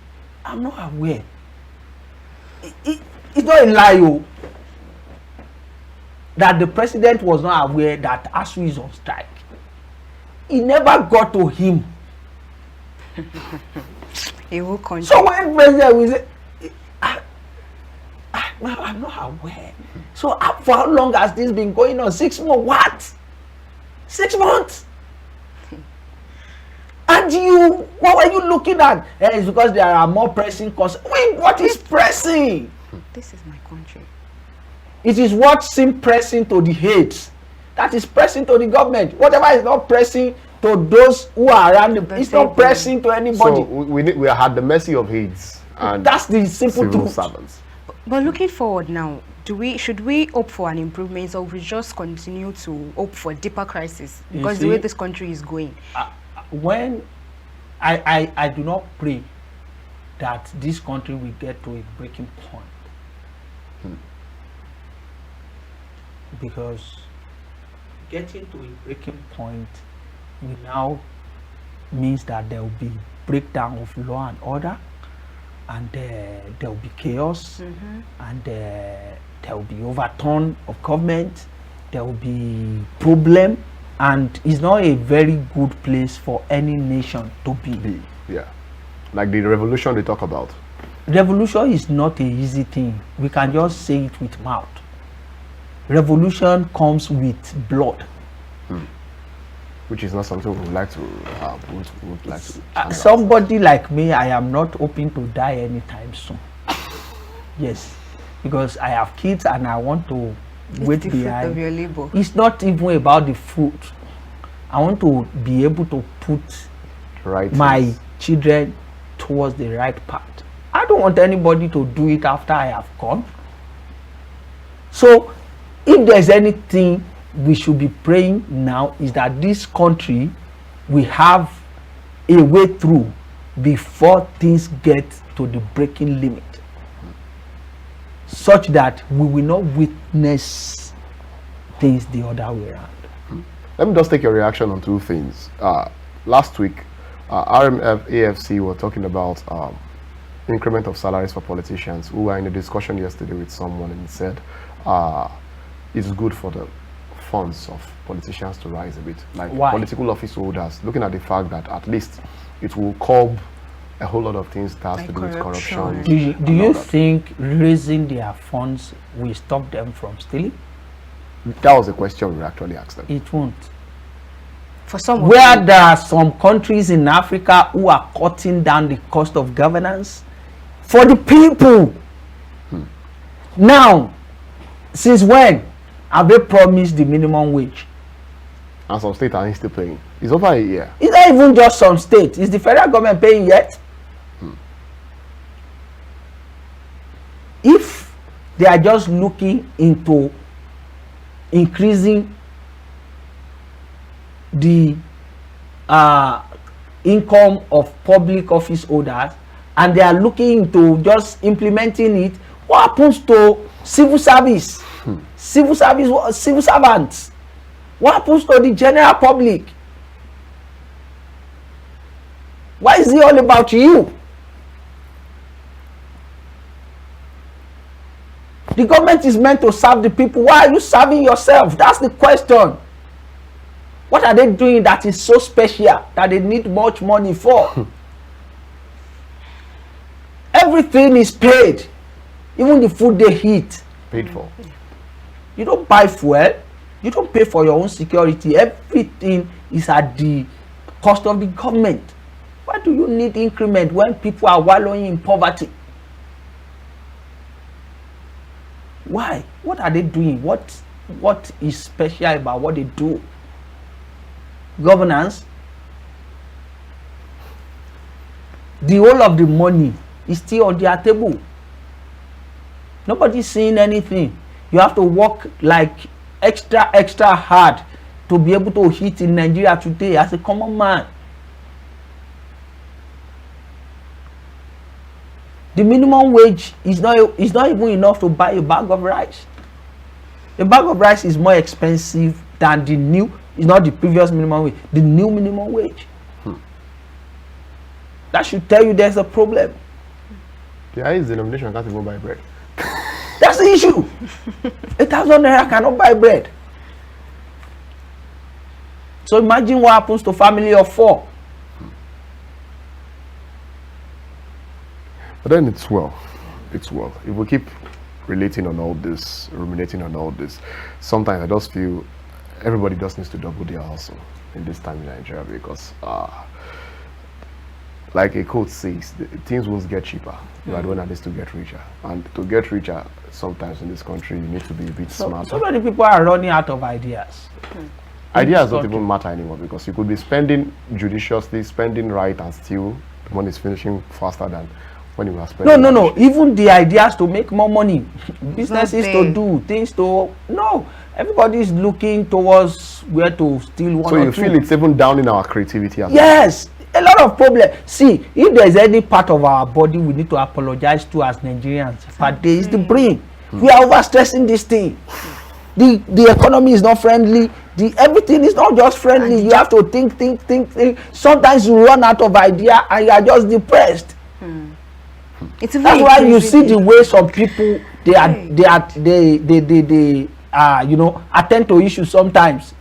I'm not aware. It's not a lie, that the president was not aware that ASU is on strike. It never got to him. He will continue. So when president will say, I'm not aware. So for how long has this been going on? 6 months? What? 6 months? And what were you looking at? It's because there are more pressing concerns. Wait, what is pressing? This is my country. It is what seems pressing to the heads that is pressing to the government. Whatever is not pressing to those who are around them, it's not pressing to anybody. So we are at the mercy of heads, and that's the simple civil truth. servants. But looking forward now, should we hope for an improvement, or we just continue to hope for deeper crisis? Because the way this country is going. When I do not pray that this country will get to a breaking point. Because getting to a breaking point will now means that there will be breakdown of law and order, and there will be chaos, and there will be overturn of government, there will be problem, and it's not a very good place for any nation to be. Yeah, like the revolution they talk about. Revolution is not an easy thing. We can just say it with mouth. Revolution comes with blood. Which is not something we would like to would like to somebody like me, I am not hoping to die anytime soon. Yes, because I have kids and I want to wait the behind. fruit of your labor. It's not even about the fruit. I want to be able to put my children towards the right path. I don't want anybody to do it after I have gone. So if there's anything we should be praying now, is that this country will have a way through before things get to the breaking limit, such that we will not witness things the other way around. Let me just take your reaction on two things. Last week, RMF AFC were talking about increment of salaries for politicians, who were in a discussion yesterday with someone and said it's good for the funds of politicians to rise a bit. Like political office holders, looking at the fact that at least it will curb a whole lot of things that has to do with corruption. Do you think raising their funds will stop them from stealing? That was a question we actually asked them. It won't. For some, where there are some countries in Africa who are cutting down the cost of governance for the people. Now, since when have they promised the minimum wage? And some states are still paying. It's over a year. It's not even just some states. Is the federal government paying yet? If they are just looking into increasing the income of public office holders, and they are looking into just implementing it, what happens to civil service? Civil servants? What happens to the general public? Why is it all about you? The government is meant to serve the people. Why are you serving yourself? That's the question. What are they doing that is so special that they need much money for? Everything is paid. Even the food they eat. Paid for. You don't buy fuel. You don't pay for your own security. Everything is at the cost of the government. Why do you need increment when people are wallowing in poverty? Why? What are they doing? What is special about what they do? Governance. The whole of the money is still on their table. Nobody's seeing anything. You have to work like extra hard to be able to hit in Nigeria today as a common man. The minimum wage is not even enough to buy a bag of rice. A bag of rice is more expensive than the new, it's not the previous minimum wage, the new minimum wage. That should tell you there's a problem. The highest denomination can't even buy bread. That's the issue. 1,000 naira cannot buy bread. So imagine what happens to family of 4. But then it's well. If we keep relating on all this, ruminating on all this, sometimes I just feel everybody just needs to double their hustle in this time in Nigeria, because like a quote says, things won't get cheaper. You are the one that needs to get richer. And to get richer, sometimes in this country, you need to be a bit smarter. So many people are running out of ideas. Ideas don't even matter anymore, because you could be spending judiciously, spending right, and still the money is finishing faster than when you were spending. No. Even the ideas to make more money, businesses to do, things to... No. Everybody is looking towards where to steal one. So you feel it's even down in our creativity as well? Yes. A lot of problem. See, if there's any part of our body we need to apologize to as Nigerians, but there is the brain. We are overstressing this thing. The economy is not friendly. Everything is not just friendly. You have to think. Sometimes you run out of idea and you are just depressed. It's That's why you see the way some people they attend to issues sometimes.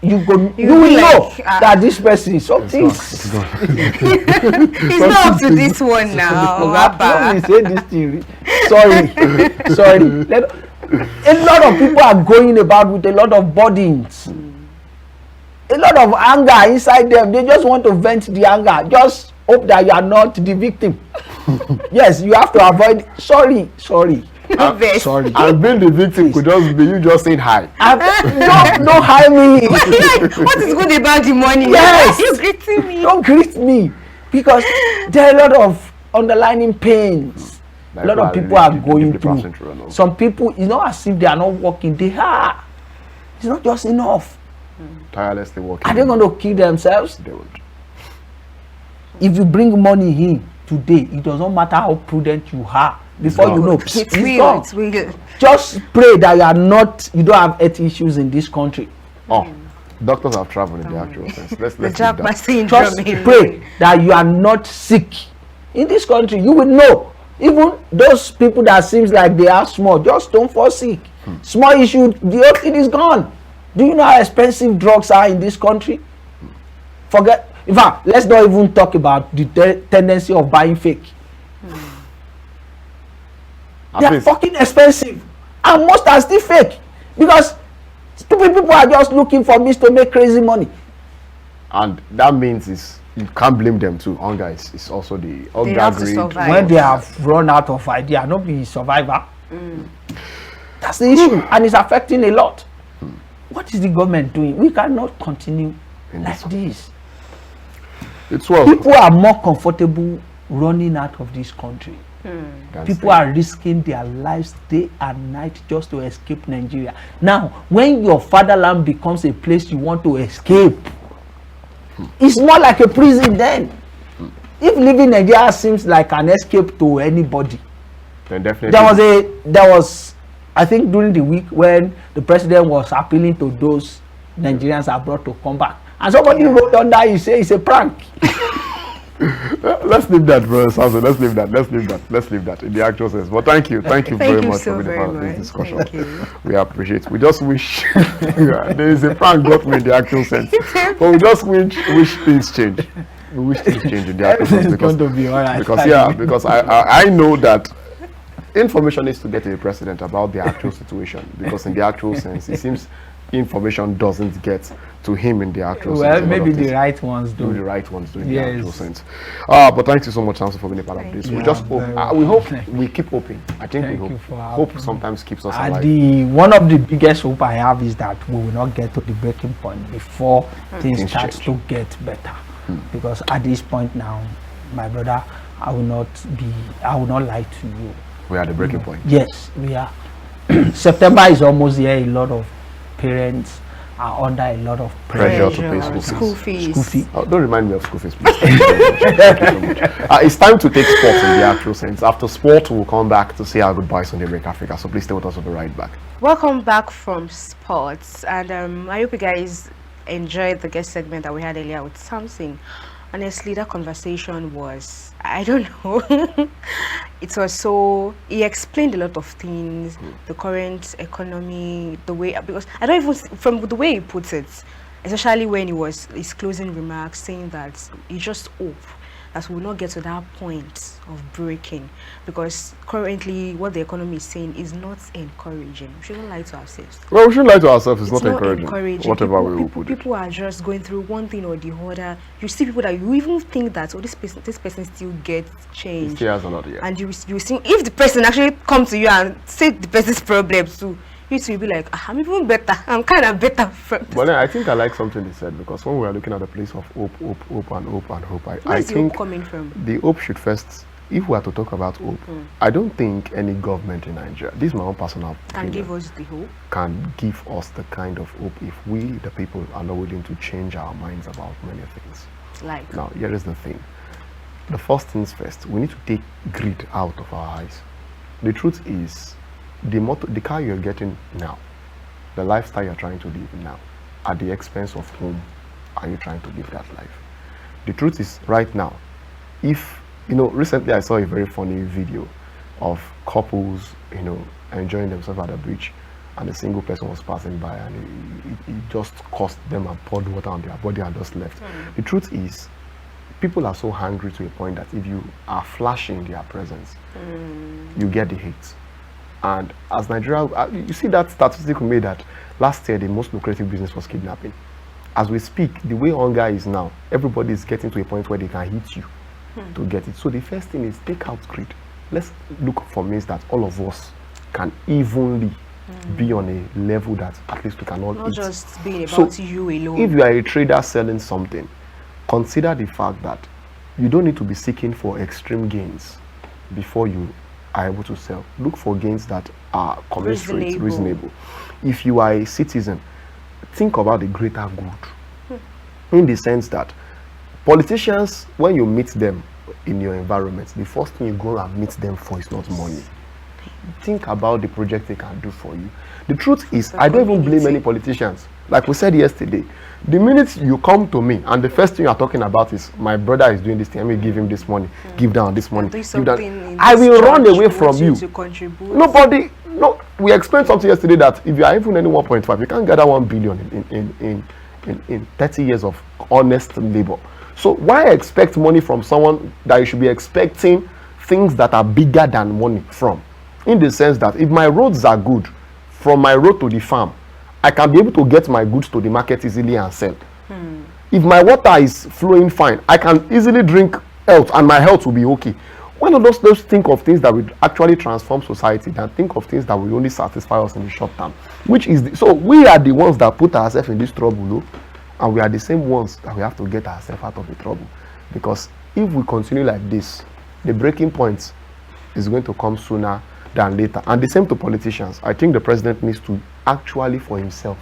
You will know that this person something. It's not up to this one now. Let me say this thing. Sorry. A lot of people are going about with a lot of burdens, a lot of anger inside them. They just want to vent the anger. Just hope that you are not the victim. Yes, you have to avoid. Sorry. And being the victim could just be you just saying hi. Don't hi me. What is good about the money? Yes. You greeting me. Don't greet me, because there are a lot of underlying pains. A lot of people are going through. Some people, it's not as if they are not working. They are. It's not just enough. Tirelessly working. Are they going to kill themselves? They would. If you bring money in today, it doesn't matter how prudent you are. Before you know, it's gone. Just pray that you don't have health issues in this country. Doctors have traveled in the actual sense. Let's just pray that you are not sick in this country. You will know. Even those people that seems like they are small, just don't fall sick. Small issue, the whole thing is gone. Do you know how expensive drugs are in this country? Forget. In fact, let's not even talk about the tendency of buying fake. They are fucking expensive, and most are still fake, because stupid people are just looking for means to make crazy money. And that means you can't blame them too. Hunger is also the hunger greed. When they have run out of idea, not be survivor. That's the issue, and it's affecting a lot. What is the government doing? We cannot continue like this. It's well. People are more comfortable running out of this country. People are risking their lives day and night just to escape Nigeria. Now, when your fatherland becomes a place you want to escape, it's more like a prison then. If leaving Nigeria seems like an escape to anybody, then definitely there was I think during the week when the president was appealing to those Nigerians abroad to come back, and somebody wrote on that, he said it's a prank. Let's leave that, brother Samson. Let's leave that in the actual sense. But thank you very much for being part of this discussion. We appreciate. We just wish there is a prank got me in the actual sense, but we just wish things change. We wish things change in the actual sense because I know that information needs to get to the president about the actual situation, because in the actual sense it seems information doesn't get to him in the actual sense. Well, maybe the right ones do. The right ones do in the actual sense. But thank you so much, Samson, for being a part of this. We just hope, we hope, we keep hoping. I think we hope sometimes keeps us alive. One of the biggest hope I have is that we will not get to the breaking point before things start to get better. Because at this point now, my brother, I will not lie to you. We are at the breaking point. Yes, we are. September is almost here. A lot of parents are under a lot of pressure to pay school fees. Oh, don't remind me of school fees, please. Thank you so much. It's time to take sports in the actual sense. After sport, we'll come back to say our goodbyes on Daybreak Africa. So please stay with us. We'll be right back. Welcome back from sports, and I hope you guys enjoyed the guest segment that we had earlier with Samson. Honestly, that conversation was, I don't know, it was so, he explained a lot of things, the current economy, the way, because I don't even, from the way he puts it, especially when his closing remarks saying that he just hope that we will not get to that point of breaking, because currently what the economy is saying is not encouraging. We shouldn't lie to ourselves. Well, we shouldn't lie to ourselves. It's not encouraging. Whatever people are just going through one thing or the other. You see people that you even think that, oh, this person still gets change. He still has a lot, yeah. And you see, if the person actually comes to you and say the person's problems too, you will be like, I'm even better. I'm kind of better. But then I think I like something he said, because when we are looking at the place of hope, I think hope coming from? The hope should first, if we are to talk about hope, I don't think any government in Nigeria, this is my own personal opinion, give us the hope, can give us the kind of hope if we, the people, are not willing to change our minds about many things. Like? Now, here is the thing. The first things first, we need to take greed out of our eyes. The truth is, the car you're getting now the lifestyle you're trying to live now, at the expense of whom are you trying to live that life? The truth is, right now, if, recently I saw a very funny video of couples, enjoying themselves at the beach, and a single person was passing by, and it just cost them and poured water on their body and just left. The truth is, people are so hungry to a point that if you are flashing their presence, you get the hate. And as Nigeria, you see that statistic we made that last year the most lucrative business was kidnapping. As we speak, the way hunger is now, everybody is getting to a point where they can hit you to get it. So the first thing is take out greed. Let's look for means that all of us can evenly be on a level that at least we can all Not eat. just being about you alone. If you are a trader selling something, consider the fact that you don't need to be seeking for extreme gains before you are able to sell. Look for gains that are commensurate, reasonable. If you are a citizen, think about the greater good. In the sense that politicians, when you meet them in your environment, the first thing you go and meet them for is not money. Think about the project they can do for you. The truth is, I don't even blame any politicians. Like we said yesterday, the minute you come to me and the first thing you are talking about is my brother is doing this thing, let me give him this money, give down this money, give down, I will run away from you. Nobody, no, we explained something yesterday that if you are even any 1.5, you can't gather 1 billion in 30 years of honest labor. So why expect money from someone that you should be expecting things that are bigger than money from? In the sense that if my roads are good, from my road to the farm, I can be able to get my goods to the market easily and sell. If my water is flowing fine, I can easily drink health and my health will be okay. Why not let's think of things that will actually transform society than think of things that will only satisfy us in the short term? Which is so we are the ones that put ourselves in this trouble, and we are the same ones that we have to get ourselves out of the trouble. Because if we continue like this, the breaking point is going to come sooner than later. And the same to politicians. I think the president needs to actually for himself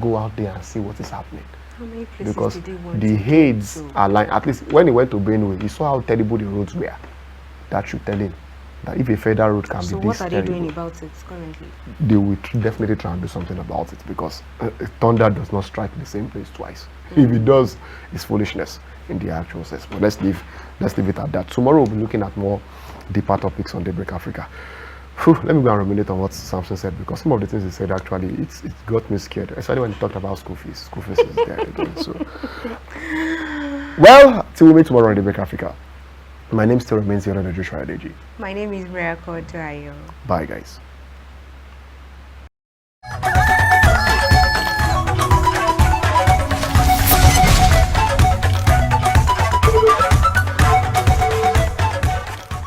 go out there and see what is happening. How many places Because did he want the to heads go to? are like, at least when he went to Benue, he saw how terrible the roads were. That should tell him that if a federal road can So be what this are they terrible, doing about it currently? they will definitely try and do something about it, because thunder does not strike the same place twice. If it does, it's foolishness in the actual sense. But let's leave it at that. Tomorrow we'll be looking at more deeper topics on Daybreak Africa. Whew, let me go and ruminate on what Samson said, because some of the things he said actually it got me scared, especially when he talked about school fees. School fees is there again. So, well, till we meet tomorrow on Daybreak Africa. My name still remains Ikhonede. My name is Odunayo. Bye, guys.